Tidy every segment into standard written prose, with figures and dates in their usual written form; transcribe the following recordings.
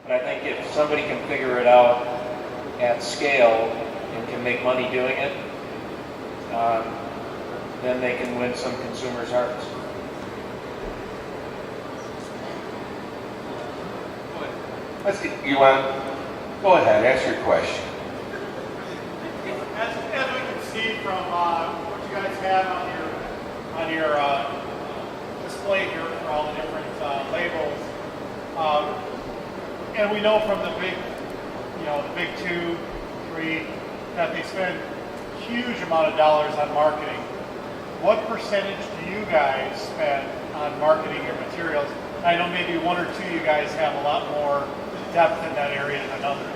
And I think if somebody can figure it out at scale and can make money doing it, then they can win some consumers' hearts. You want? Go ahead, ask your question. As we can see from what you guys have on your display here for all the different labels, and we know from the big, the big 2, 3, that they spend huge amount of dollars on marketing. What percentage do you guys spend on marketing your materials? I know maybe 1 or 2 you guys have a lot more depth in that area than others.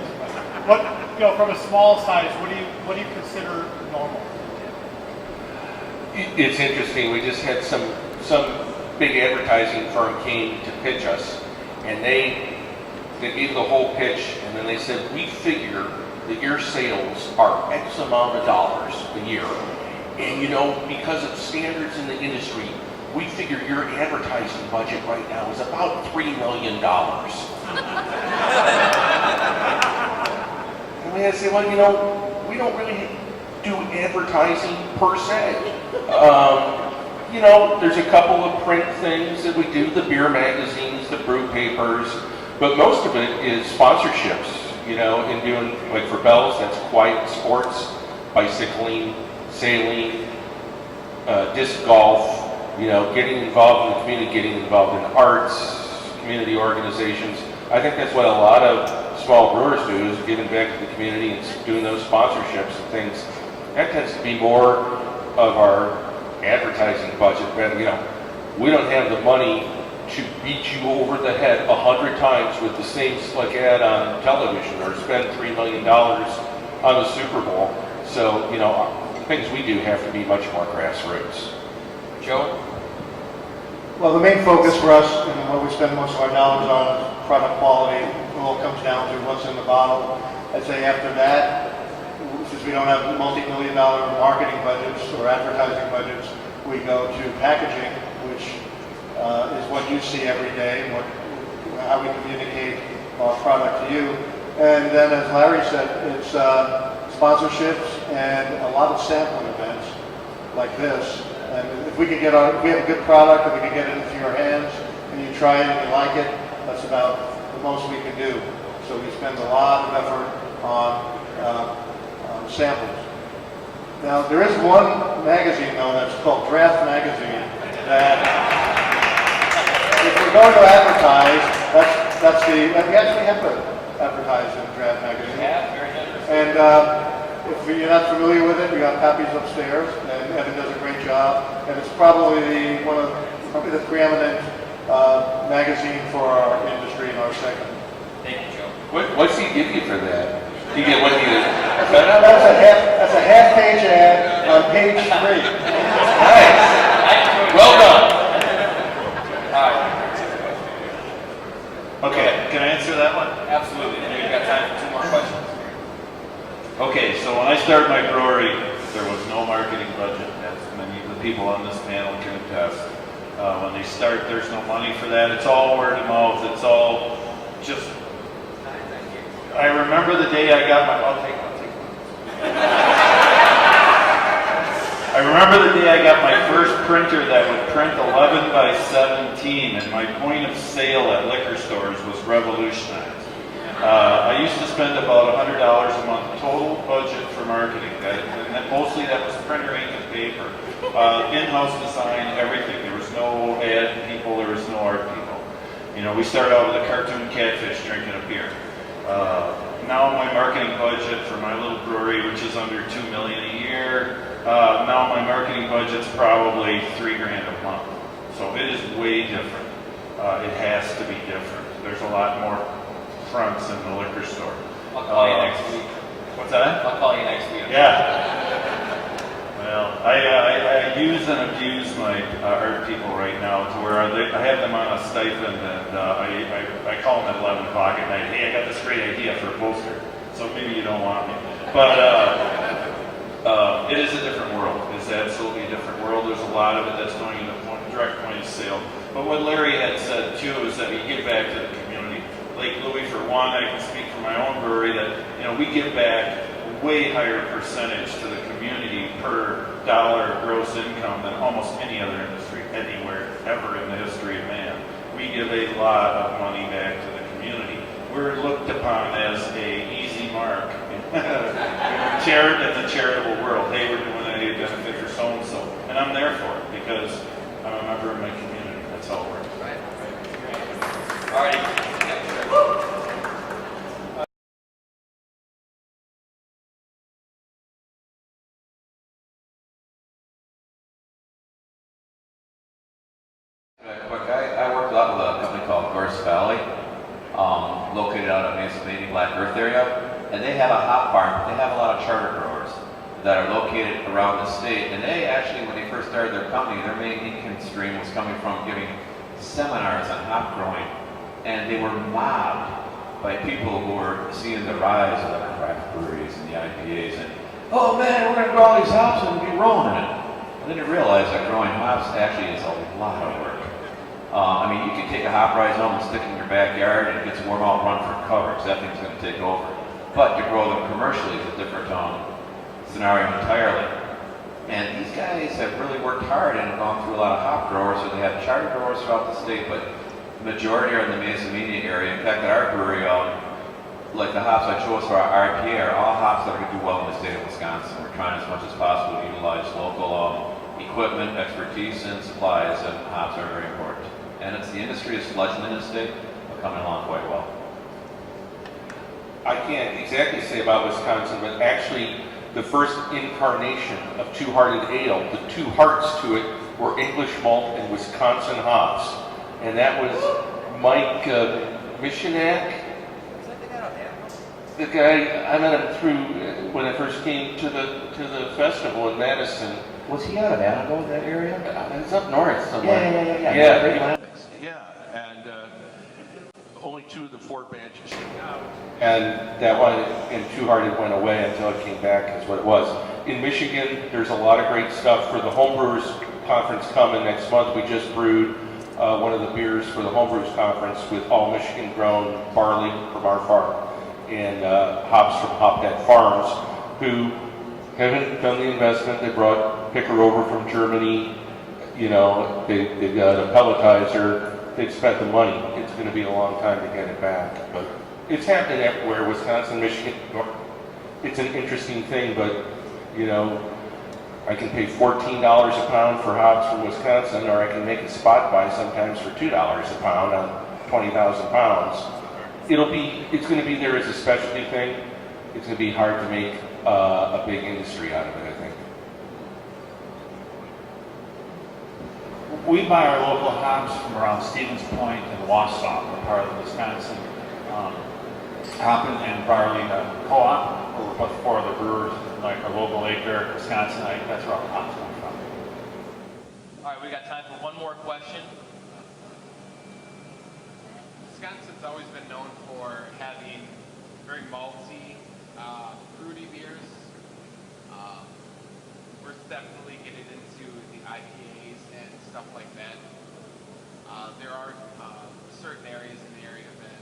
But what, from a small size, what do you consider normal? It's interesting. We just had some big advertising firm came to pitch us, and they gave the whole pitch, and then they said, we figure that your sales are X amount of dollars a year, and because of standards in the industry, we figure your advertising budget right now is about $3 million. And we had to say, well, we don't really do advertising per se. There's a couple of print things that we do, the beer magazines, the brew papers, but most of it is sponsorships, and doing, like for Bell's, that's quiet sports, bicycling, sailing, disc golf, getting involved in the community, getting involved in arts, community organizations. I think that's what a lot of small brewers do, is giving back to the community and doing those sponsorships and things. That tends to be more of our advertising budget. But, we don't have the money to beat you over the head 100 times with the same slick ad on television or spend $3 million on the Super Bowl. So, things we do have to be much more grassroots. Joe? Well, the main focus for us and what we spend most of our dollars on is product quality. It all comes down to what's in the bottle. I'd say after that, since we don't have multi-million-dollar marketing budgets or advertising budgets, we go to packaging, which is what you see every day, and how we communicate our product to you. And then, as Larry said, it's sponsorships and a lot of sampling events like this. And if we have a good product, if we can get it into your hands, and you try it and you like it, that's about the most we can do. So we spend a lot of effort on samples. Now, there is one magazine, though, that's called Draft Magazine, that if we're going to advertise, we actually have to advertise in Draft Magazine. Yeah, very interesting. And if you're not familiar with it, we got copies upstairs, and Evan does a great job. And it's probably the preeminent magazine for our industry and our segment. Thank you, Joe. What's he give you for that? You get what you? That's a half-page ad on page 3. Nice. Well done. Okay, can I answer that one? Absolutely. And we've got time for 2 more questions. Okay, so when I started my brewery, there was no marketing budget, as many of the people on this panel can attest. When they start, there's no money for that. It's all word of mouth. It's all just... I remember the day I got my... I'll take one. I remember the day I got my first printer that would print 11 by 17, and my point of sale at liquor stores was revolutionized. I used to spend about $100 a month total budget for marketing, and then mostly that was printer ink and paper. In-house design, everything. There was no ad people, there was no art people. We started out with a cartoon catfish drinking a beer. Now my marketing budget for my little brewery, which is under $2 million a year, now my marketing budget's probably $3,000 a month. So it is way different. It has to be different. There's a lot more fronts in the liquor store. I'll call you next week. What's that? I'll call you next week. Yeah. Well, I use and abuse my art people right now to where I have them on a stipend, and I call them at 11 o'clock at night. Hey, I got this great idea for a poster. So maybe you don't want me. But it is a different world. It's absolutely a different world. There's a lot of it that's going into direct point of sale. But what Larry had said, too, is that we give back to the community. Lake Louie, for one, I can speak for my own brewery that, we give back way higher percentage to the community per dollar of gross income than almost any other industry anywhere ever in the history of man. We give a lot of money back to the community. We're looked upon as a easy mark in the charitable world. Hey, we're doing a benefit for so-and-so. And I'm there for it because I'm a member of my community. That's how it works. Right. All right. I worked a lot with a company called Gorse Valley, located out of Mesa Black Earth area, and they have a hop farm, but they have a lot of charter growers that are located around the state, and they actually, when they first started their company, their main income stream was coming from giving seminars on hop growing, and they were mobbed by people who were seeing the rise of the craft breweries and the IPAs, and, oh man, we're going to grow all these hops and be rolling in it. And then you realize that growing hops actually is a lot of work. You can take a hop rhizome and stick it in your backyard and it gets warm out, run for cover, because that thing's going to take over. But to grow them commercially is a different scenario entirely. And these guys have really worked hard and gone through a lot of hop growers, so they have charter growers throughout the state, but the majority are in the Mesa area. In fact, at our brewery, like the hops I chose for our IPA are all hops that are going to do well in the state of Wisconsin. We're trying as much as possible to utilize local equipment, expertise, and supplies, and hops are very important. And the industry is fledgling in the state, but coming along quite well. I can't exactly say about Wisconsin, but actually the first incarnation of Two-Hearted Ale, the two hearts to it were English malt and Wisconsin hops. And that was Mike Missionak. The guy, I met him through when I first came to the festival in Madison. Was he out of Annabelle, that area? It's up north somewhere. Yeah, and only 2 of the 4 batches came out. And that one, and Two-Hearted went away until it came back, is what it was. In Michigan, there's a lot of great stuff for the Homebrewers Conference coming next month. We just brewed one of the beers for the Homebrewers Conference with all Michigan-grown barley from our farm and hops from Hophead Farms, who haven't done the investment. They brought picker over from Germany. They've got a pelletizer. They've spent the money. It's going to be a long time to get it back, but it's happening everywhere. Wisconsin, Michigan. It's an interesting thing, but I can pay $14 a pound for hops from Wisconsin, or I can make a spot buy sometimes for $2 a pound on 20,000 pounds. It's going to be there as a specialty thing. It's going to be hard to make a big industry out of it, I think. We buy our local hops from around Stevens Point and Wausau, a part of the Wisconsin Hop and Barley Co-op. We're with 4 other brewers, like our local acre, Wisconsinite. That's where all the hops come from. All right, we got time for one more question. Wisconsin's always been known for having very malty, fruity beers. We're definitely getting into the IPAs and stuff like that. There are certain areas in the area that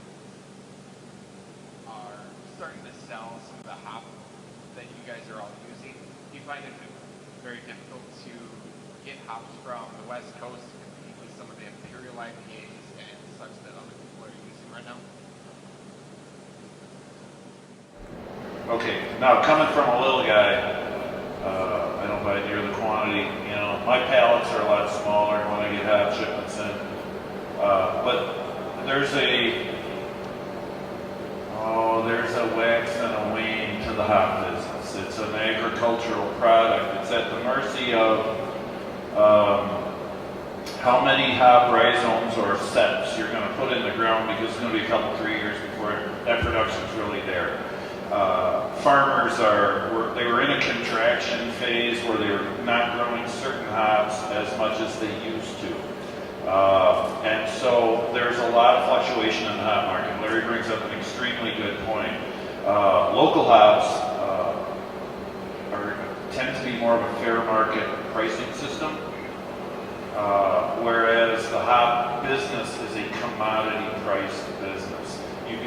are starting to sell some of the hop that you guys are all using. Do you find it very difficult to get hops from the West Coast to compete with some of the Imperial IPAs and such that other people are using right now? Okay, now coming from a little guy, I don't buy near the quantity. My pallets are a lot smaller when I get hop shipments in. But there's a wax and a wane to the hop business. It's an agricultural product. It's at the mercy of how many hop rhizomes or ceps you're going to put in the ground, because it's going to be a couple, 3 years before that production's really there. Farmers they were in a contraction phase where they were not growing certain hops as much as they used to. And so there's a lot of fluctuation in the hop market. Larry brings up an extremely good point. Local hops tend to be more of a fair market pricing system, whereas the hop business is a commodity priced business.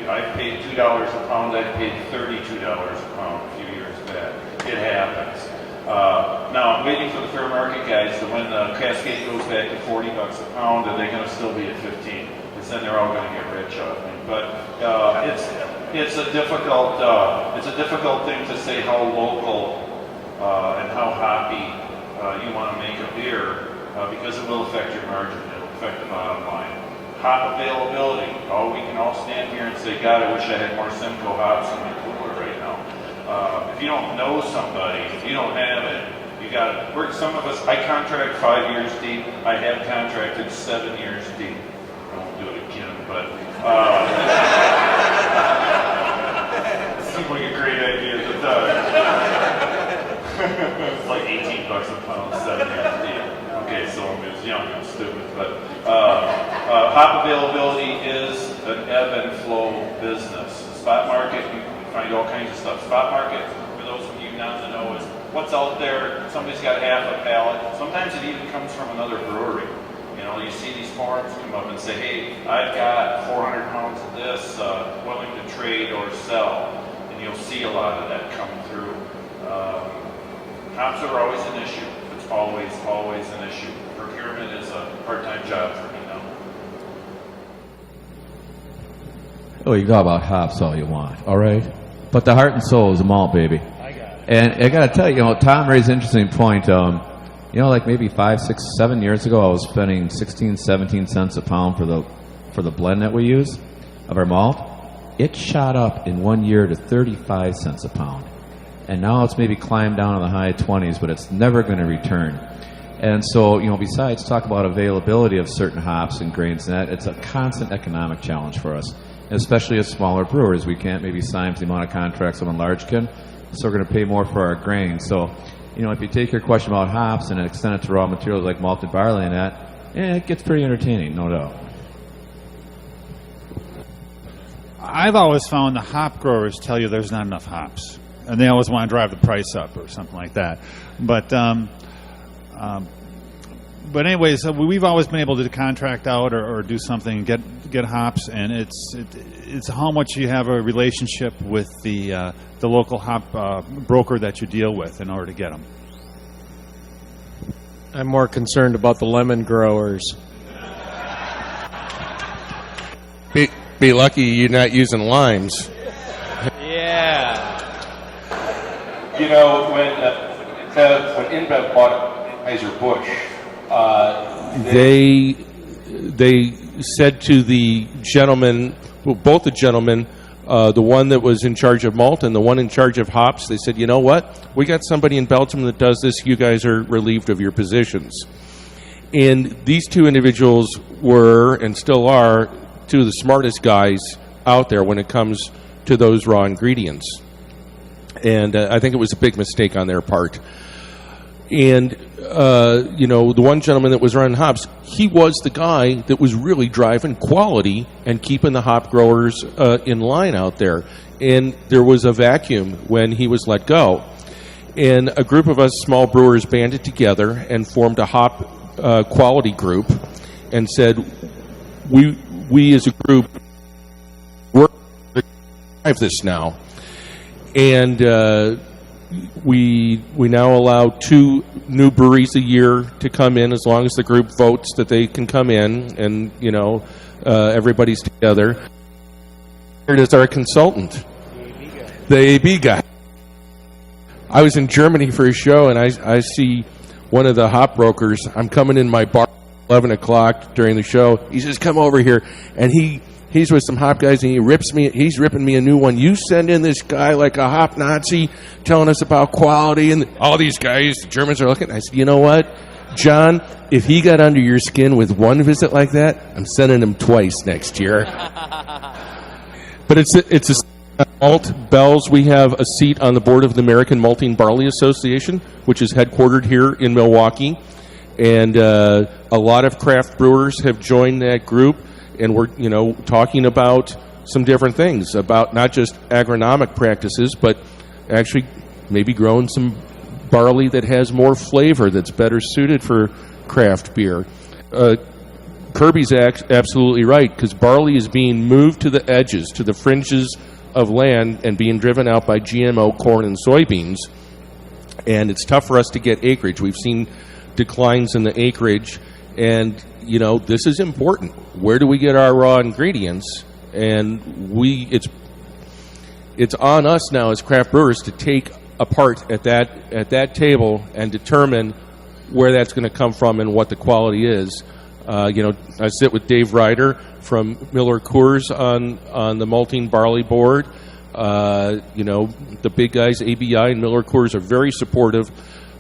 I paid $2 a pound. I paid $32 a pound a few years back. It happens. Now I'm waiting for the fair market guys to when Cascade goes back to $40 a pound, are they going to still be at 15? Because then they're all going to get rich off me. But it's a difficult thing to say how local and how hoppy you want to make a beer because it will affect your margin. It will affect the bottom line. Hop availability. Oh, we can all stand here and say, God, I wish I had more Simcoe hops in my cooler right now. If you don't know somebody, if you don't have it, you got it. Some of us, I contract 5 years deep. I have contracted 7 years deep. I won't do it again, but it seemed like a great idea at the time. It's like $18 a pound, 7 years deep. Okay, so I'm just young and stupid, but hop availability is an ebb and flow business. Spot market, you can find all kinds of stuff. Spot market, for those of you not to know, is what's out there. Somebody's got half a pallet. Sometimes it even comes from another brewery. You know, you see these forums come up and say, hey, I've got 400 pounds of this willing to trade or sell. And you'll see a lot of that come through. Hops are always an issue. It's always an issue. Procurement is a part-time job for me now. Oh, you can talk about hops all you want, all right? But the heart and soul is a malt, baby. I got it. And I got to tell you, Tom raised an interesting point. Like maybe 5, 6, 7 years ago, I was spending 16, 17 cents a pound for the blend that we use of our malt. It shot up in 1 year to 35 cents a pound. And now it's maybe climbed down to the high 20s, but it's never going to return. And so, besides talk about availability of certain hops and grains and that, it's a constant economic challenge for us, especially as smaller brewers. We can't maybe sign the amount of contracts someone large can, so we're going to pay more for our grain. So, if you take your question about hops and extend it to raw materials like malted barley and that, it gets pretty entertaining, no doubt. I've always found the hop growers tell you there's not enough hops, and they always want to drive the price up or something like that. But anyways, we've always been able to contract out or do something and get hops, and it's how much you have a relationship with the local hop broker that you deal with in order to get them. I'm more concerned about the lemon growers. Be lucky you're not using limes. Yeah. When InBev bought Anheuser-Busch, They said to the gentleman, well, both the gentlemen, the one that was in charge of malt and the one in charge of hops, they said, you know what? We got somebody in Belgium that does this. You guys are relieved of your positions. And these two individuals were, and still are, two of the smartest guys out there when it comes to those raw ingredients. And I think it was a big mistake on their part. And, the one gentleman that was running hops, he was the guy that was really driving quality and keeping the hop growers in line out there. And there was a vacuum when he was let go. And a group of us small brewers banded together and formed a hop quality group and said, we as a group, we're going to drive this now. And we now allow 2 new breweries a year to come in as long as the group votes that they can come in, and everybody's together. It is our consultant, the AB guy. I was in Germany for a show, and I see one of the hop brokers. I'm coming in my bar at 11 o'clock during the show. He says, come over here, and he's with some hop guys, and he's ripping me a new one. You send in this guy like a hop Nazi telling us about quality, and all these guys, the Germans are looking. I said, you know what, John, if he got under your skin with one visit like that, I'm sending him twice next year. But it's a malt. Bells, we have a seat on the board of the American Malting Barley Association, which is headquartered here in Milwaukee. And a lot of craft brewers have joined that group. And we're, talking about some different things, about not just agronomic practices, but actually maybe growing some barley that has more flavor, that's better suited for craft beer. Kirby's absolutely right, because barley is being moved to the edges, to the fringes of land, and being driven out by GMO corn and soybeans. And it's tough for us to get acreage. We've seen declines in the acreage, and this is important. Where do we get our raw ingredients? And it's on us now as craft brewers to take a part at that table and determine where that's going to come from and what the quality is. I sit with Dave Ryder from Miller Coors on the malting barley board. The big guys, ABI and Miller Coors, are very supportive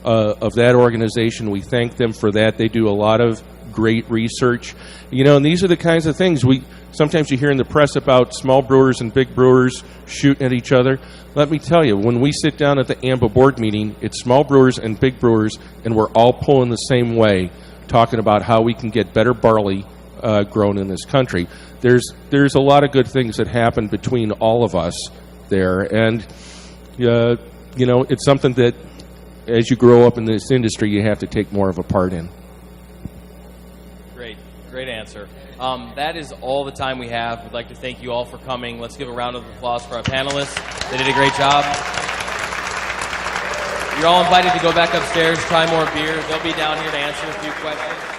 of that organization. We thank them for that. They do a lot of great research. And these are the kinds of things sometimes you hear in the press about small brewers and big brewers shooting at each other. Let me tell you, when we sit down at the AMBA board meeting, it's small brewers and big brewers, and we're all pulling the same way, talking about how we can get better barley grown in this country. There's a lot of good things that happen between all of us there, and it's something that as you grow up in this industry, you have to take more of a part in. Great answer. That is all the time we have. We'd like to thank you all for coming. Let's give a round of applause for our panelists. They did a great job. You're all invited to go back upstairs, try more beer. They'll be down here to answer a few questions.